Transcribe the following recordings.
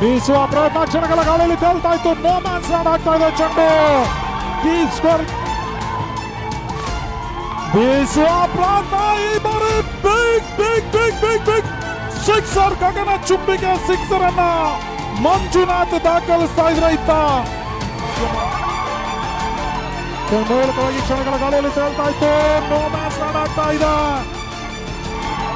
ಬೀಸುವ ಪ್ರಯತ್ನ ಕ್ಷಣಗಳ ಗಾಳಿಯಲ್ಲಿ ತೇಲ್ತಾ ಇತ್ತು. ನೋ ಮ್ಯಾನ್ಸ್ ಲ್ಯಾಂಡ್ ಆಗ್ತಾ ಇದೆ ಚೆಂಡು. ಡೀಪ್ ಸ್ಕೋರ್ ಬೀಸುವ ಪ್ರಯತ್ನ ಈ ಬಾರಿ big big big big big sixer. ಗಗನ ಚುಂಬಿಗೆ ಸಿಕ್ಸರ್ ಅನ್ನ ಮಂಜುನಾಥ್ ದಾಖಲಿಸ್ತಾ ಇದ್ರ ಇತ್ತ. ಮೂಲಕವಾಗಿ ಕ್ಷಣಗಳ ಗಾಳಿಯಲ್ಲಿ ತೇಲ್ತಾ ಇತ್ತು. ನೋ ಮ್ಯಾಚ್ ಲ್ಯಾಂಡ್ ಆಗ್ತಾ ಇದೆ.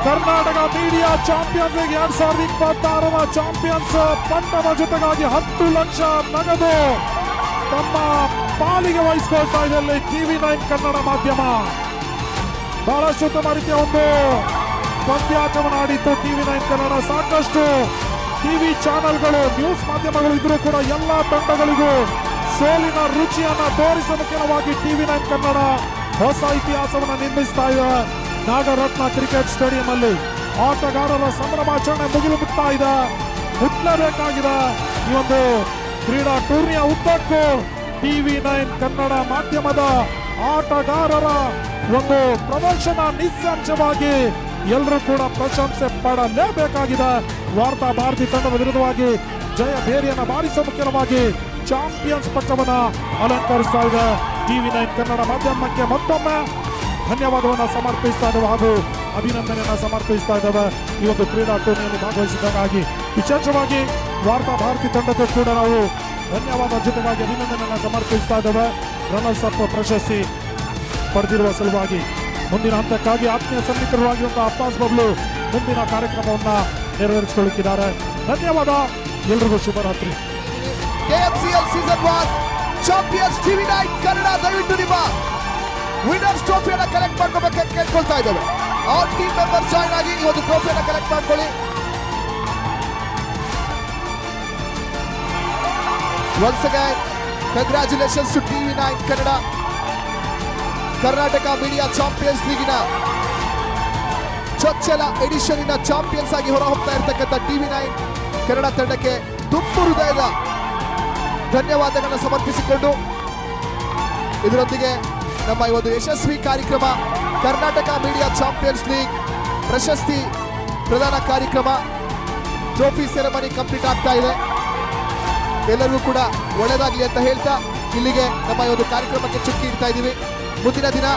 ಕರ್ನಾಟಕ ಮೀಡಿಯಾ ಚಾಂಪಿಯನ್ಸ್ ಲೀಗ್ 2026ರ ಚಾಂಪಿಯನ್ಸ್ ಪಟ್ಟದ ಜೊತೆಗಾಗಿ 10 ಲಕ್ಷ ನಗದು ತಮ್ಮ ಪಾಲಿಗೆ ವಹಿಸಿಕೊಳ್ತಾ ಇದೆ ಇಲ್ಲಿ TV9 ಕನ್ನಡ ಮಾಧ್ಯಮ. ಬಹಳಷ್ಟು ಉತ್ತಮ ರೀತಿಯ ಒಂದು ಪಂದ್ಯಾಟವನ್ನು ಆಡಿತ್ತು TV9 ಕನ್ನಡ. ಸಾಕಷ್ಟು ಟಿವಿ ಚಾನೆಲ್ಗಳು, ನ್ಯೂಸ್ ಮಾಧ್ಯಮಗಳು ಇದ್ರೂ ಕೂಡ ಎಲ್ಲಾ ತಂಡಗಳಿಗೂ ಸೋಲಿನ ರುಚಿಯನ್ನ ತೋರಿಸುವ ಮುಖ್ಯವಾಗಿ TV9 ಕನ್ನಡ ಹೊಸ ಇತಿಹಾಸವನ್ನು ನಿರ್ಮಿಸ್ತಾ ಇದೆ. ನಾಗರತ್ನ ಕ್ರಿಕೆಟ್ ಸ್ಟೇಡಿಯಂ ಅಲ್ಲಿ ಆಟಗಾರರ ಸಂಭ್ರಮಾಚರಣೆ ಮುಗಿಲು ಮುಟ್ತಾ ಇದೆ. ಮುಟ್ಲೇಬೇಕಾಗಿದೆ. ಈ ಒಂದು ಕ್ರೀಡಾ ಟೂರ್ನಿಯ ಉದ್ದಕ್ಕೂ TV9 ಕನ್ನಡ ಮಾಧ್ಯಮದ ಆಟಗಾರರ ಒಂದು ಪ್ರದರ್ಶನ ನಿಸ್ಸಂಶಯವಾಗಿ ಎಲ್ಲರೂ ಕೂಡ ಪ್ರಶಂಸೆ ಪಡಲೇಬೇಕಾಗಿದೆ. ವಾರ್ತಾ ಭಾರತಿ ತಂಡದ ವಿರುದ್ಧವಾಗಿ ಜಯ ಭೇರಿಯನ್ನ ಬಾರಿಸುವ ಮುಖ್ಯವಾಗಿ ಚಾಂಪಿಯನ್ಸ್ ಪಟ್ಟವನ್ನ ಅಲಂಕರಿಸ್ತಾ ಇದೆ. TV9 ಕನ್ನಡ ಮಾಧ್ಯಮಕ್ಕೆ ಮತ್ತೊಮ್ಮೆ ಧನ್ಯವಾದವನ್ನು ಸಮರ್ಪಿಸ್ತಾ ಇದ್ದೇವೆ ಹಾಗೂ ಅಭಿನಂದನೆಯನ್ನ ಸಮರ್ಪಿಸ್ತಾ ಇದ್ದೇವೆ. ಈ ಒಂದು ಕ್ರೀಡಾ ಟೂರ್ನಿಯಲ್ಲಿ ಭಾಗವಹಿಸಿದ್ದಕ್ಕಾಗಿ ವಿಶೇಷವಾಗಿ ವಾರ್ತಾ ಭಾರತಿ ತಂಡಕ್ಕೂ ಕೂಡ ನಾವು ಧನ್ಯವಾದ ಜೊತೆಗಾಗಿ ಅಭಿನಂದನೆಯನ್ನ ಸಮರ್ಪಿಸ್ತಾ ಇದ್ದೇವೆ. ರನ್ನರ್ಸ್ ಅಪ್ ಪ್ರಶಸ್ತಿ ಪಡೆದಿರುವ ಸಲುವಾಗಿ ಮುಂದಿನ ಹಂತಕ್ಕಾಗಿ ಆತ್ಮೀಯ ಸನ್ನಿಹಿತರಾಗಿರುವಂತಹ ಅಬ್ಬಾಸ್ ಬಬ್ಲು ಮುಂದಿನ ಕಾರ್ಯಕ್ರಮವನ್ನ ನೆರವೇರಿಸಿಕೊಳ್ಳುತ್ತಿದ್ದಾರೆ. ಧನ್ಯವಾದ. ಎಲ್ರಿಗೂ ಶುಭರಾತ್ರಿ. KMCL season 1 champions TV9 Kannada ದಯವಿಟ್ಟು ನಿಮ್ಮ ವಿನ್ನರ್ಸ್ ಟ್ರೋಫಿಯನ್ನ ಕಲೆಕ್ಟ್ ಮಾಡ್ಕೋಬೇಕಂತ ಕೇಳ್ಕೊಳ್ತಾ ಇದ್ದೇವೆ. ಆಲ್ ಟೀಮ್ ಮೆಂಬರ್ಸ್ ಜಾಯ್ನ್ ಆಗಿ ಈ ಒಂದು ಟ್ರೋಫಿಯನ್ನ ಕಲೆಕ್ಟ್ ಮಾಡ್ಕೊಳ್ಳಿ. Once again congratulations to TV9 Kannada. Karnataka media champions ಲೀಗಿನ ಚೊಚ್ಚಲ ಎಡಿಷನ್ ಚಾಂಪಿಯನ್ಸ್ ಆಗಿ ಹೊರಹೊಮ್ತಾ ಇರತಕ್ಕಂಥ TV9 ಕನ್ನಡ ತಂಡಕ್ಕೆ ತುಂಬು ಹೃದಯದ ಧನ್ಯವಾದಗಳನ್ನು ಸಮರ್ಪಿಸಿಕೊಂಡು ಇದರೊಂದಿಗೆ ನಮ್ಮ ಈ ಒಂದು ಯಶಸ್ವಿ ಕಾರ್ಯಕ್ರಮ ಕರ್ನಾಟಕ ಮೀಡಿಯಾ ಚಾಂಪಿಯನ್ಸ್ ಲೀಗ್ ಪ್ರಶಸ್ತಿ ಪ್ರದಾನ ಕಾರ್ಯಕ್ರಮ ಟ್ರೋಫಿ ಸೆರೆಮನಿ ಕಂಪ್ಲೀಟ್ ಆಗ್ತಾ ಇದೆ. ಎಲ್ಲರಿಗೂ ಕೂಡ ಒಳ್ಳೆಯದಾಗಲಿ ಅಂತ ಹೇಳ್ತಾ ಇಲ್ಲಿಗೆ ನಮ್ಮ ಈ ಒಂದು ಕಾರ್ಯಕ್ರಮಕ್ಕೆ ಚುಕ್ಕಿ ಇಡ್ತಾ ಇದ್ದೀವಿ. ಮುಂದಿನ ದಿನ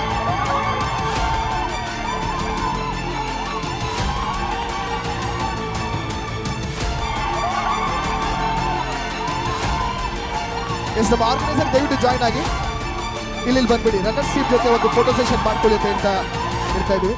ನಮ್ಮ ಆರ್ಗನೈಸರ್ ದಯವಿಟ್ಟು ಜಾಯ್ನ್ ಆಗಿ ಇಲ್ಲಿ ಬಂದ್ಬಿಡಿ. ರನ್ನರ್ಸ್ ಟೀಮ್ ಜೊತೆ ಒಂದು ಫೋಟೋ ಸೆಷನ್ ಮಾಡ್ಕೊಳ್ಳಿ ಅಂತ ಹೇಳ್ತಾ ಇರ್ತಾ ಇದ್ದೀವಿ.